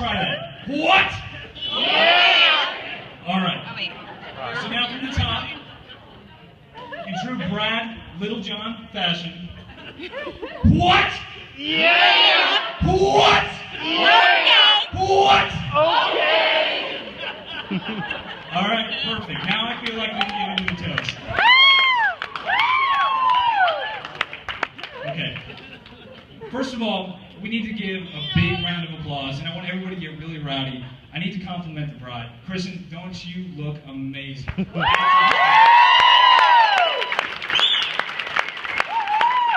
try that. What? Yeah! All right. So now from the top, in true Brad Littlejohn fashion. What? Yeah! What? Yeah! What? Okay! All right, perfect. Now I feel like we can get into the toast. Okay. First of all, we need to give a big round of applause, and I want everybody to get really rowdy. I need to compliment the bride. Kristen, don't you look amazing?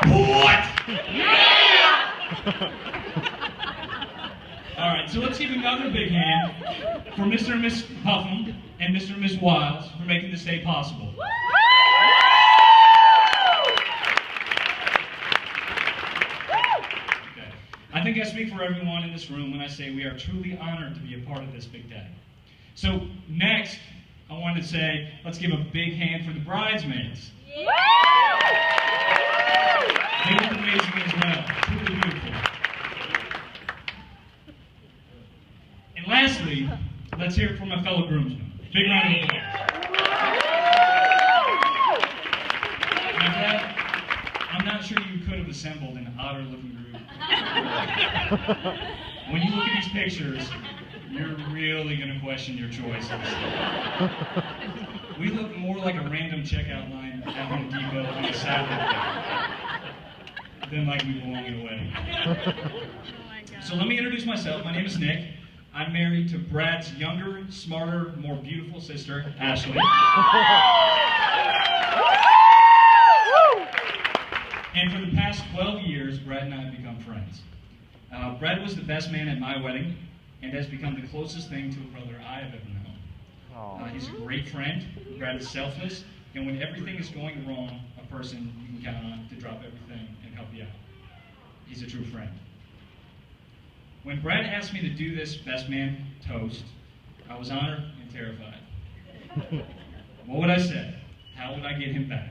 What? Yeah! All right, so let's give another big hand for Mr. and Miss Puffum and Mr. and Miss Wiles for making this day possible. Okay. I think I speak for everyone in this room when I say we are truly honored to be a part of this big day. So next, I wanted to say, let's give a big hand for the bridesmaids. They look amazing as well. Truly beautiful. And lastly, let's hear it from my fellow groomsmen. Big round of applause. Now, Brad, I'm not sure you could have assembled an odder looking group. When you look at these pictures, you're really going to question your choices. We look more like a random checkout line at Home Depot on a Saturday than like we belong in a wedding. So let me introduce myself. My name is Nick. I'm married to Brad's younger, smarter, more beautiful sister, Ashley. And for the past 12 years, Brad and I have become friends. Brad was the best man at my wedding and has become the closest thing to a brother I have ever known. He's a great friend. Brad is selfless, and when everything is going wrong, a person you can count on to drop everything and help you out. He's a true friend. When Brad asked me to do this best man toast, I was honored and terrified. What would I say? How would I get him back?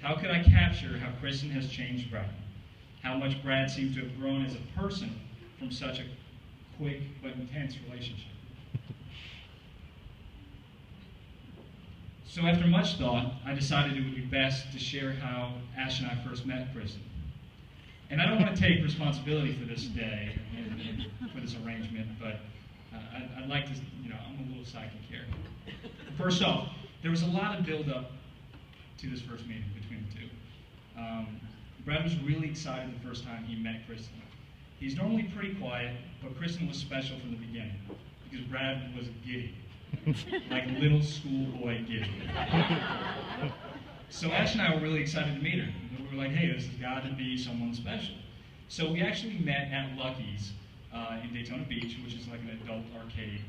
How could I capture how Kristen has changed Brad? How much Brad seems to have grown as a person from such a quick but intense relationship? So after much thought, I decided it would be best to share how Ash and I first met Kristen. And I don't want to take responsibility for this day and for this arrangement, but I'd like to, I'm a little psychic here. First off, there was a lot of build-up to this first meeting between the two. Brad was really excited the first time he met Kristen. He's normally pretty quiet, but Kristen was special from the beginning because Brad was giddy. Like little schoolboy giddy. So Ash and I were really excited to meet her. We were like, hey, this has got to be someone special. So we actually met at Lucky's in Daytona Beach, which is like an adult arcade.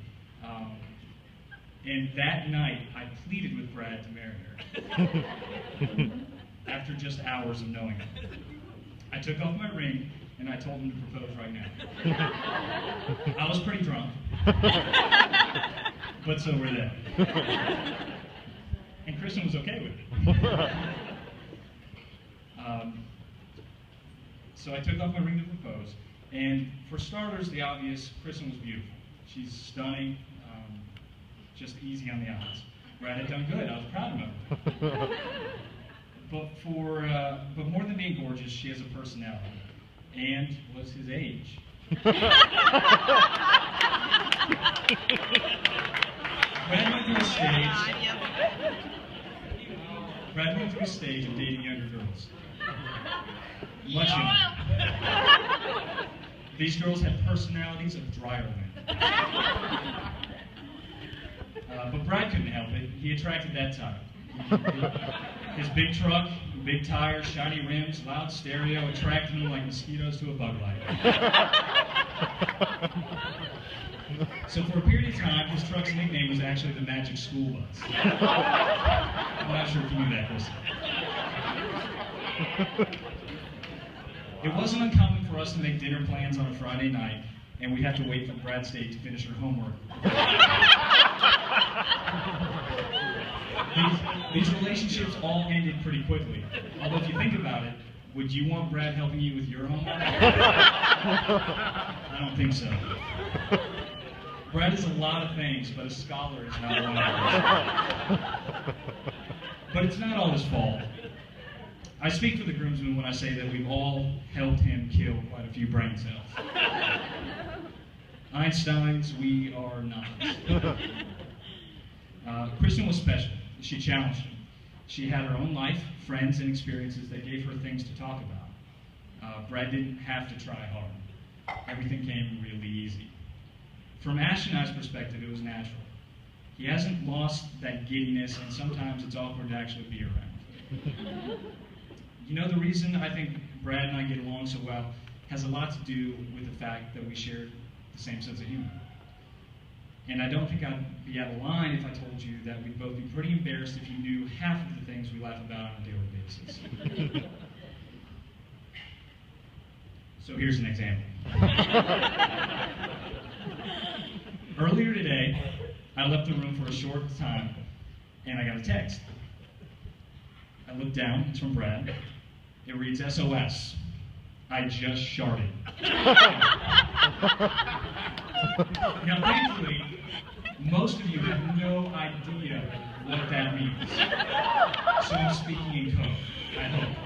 And that night, I pleaded with Brad to marry her. After just hours of knowing her. I took off my ring and I told him to propose right now. I was pretty drunk. But so were they. And Kristen was okay with it. So I took off my ring to propose. And for starters, the obvious, Kristen was beautiful. She's stunning, just easy on the eyes. Brad had done good. I was proud of him. But more than being gorgeous, she has a personality. And was his age. Brad went through a stage of dating younger girls. Much younger. These girls had personalities of dryer men. But Brad couldn't help it. He attracted that type. His big truck, big tires, shiny rims, loud stereo attracted him like mosquitoes to a bug light. So for a period of time, his truck's nickname was actually the Magic School Bus. I'm not sure if you knew that, Kristen. It wasn't uncommon for us to make dinner plans on a Friday night, and we'd have to wait for Brad's date to finish her homework. These relationships all ended pretty quickly. Although if you think about it, would you want Brad helping you with your homework? I don't think so. Brad is a lot of things, but a scholar is not one of those. But it's not all his fault. I speak for the groomsmen when I say that we've all helped him kill quite a few brain cells. Einsteins, we are not. Kristen was special. She challenged him. She had her own life, friends, and experiences that gave her things to talk about. Brad didn't have to try hard. Everything came really easy. From Ash and I's perspective, it was natural. He hasn't lost that giddiness, and sometimes it's awkward to actually be around. You know, the reason I think Brad and I get along so well has a lot to do with the fact that we share the same sense of humor. And I don't think I'd be out of line if I told you that we'd both be pretty embarrassed if you knew half of the things we laugh about on a daily basis. So here's an example. Earlier today, I left the room for a short time, and I got a text. I looked down, it's from Brad. It reads, SOS, I just sharted. Now, thankfully, most of you have no idea what that means. So I'm speaking in code, I hope.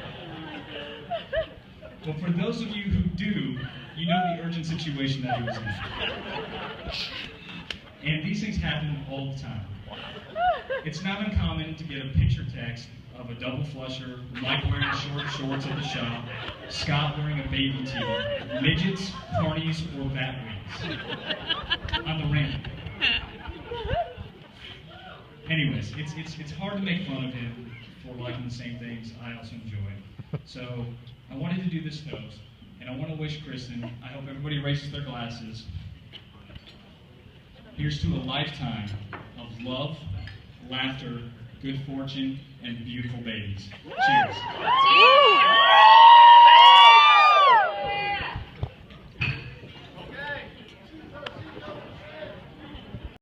But for those of you who do, you know the urgent situation that he was in. And these things happen all the time. It's not uncommon to get a picture text of a double flusher, Mike wearing short shorts at the shop, Scott wearing a baby tee, midgets, carnies, or bat wings. On the random. Anyways, it's hard to make fun of him for liking the same things I also enjoy. So I wanted to do this toast, and I want to wish Kristen, I hope everybody raises their glasses. Here's to a lifetime of love, laughter, good fortune, and beautiful babies. Cheers.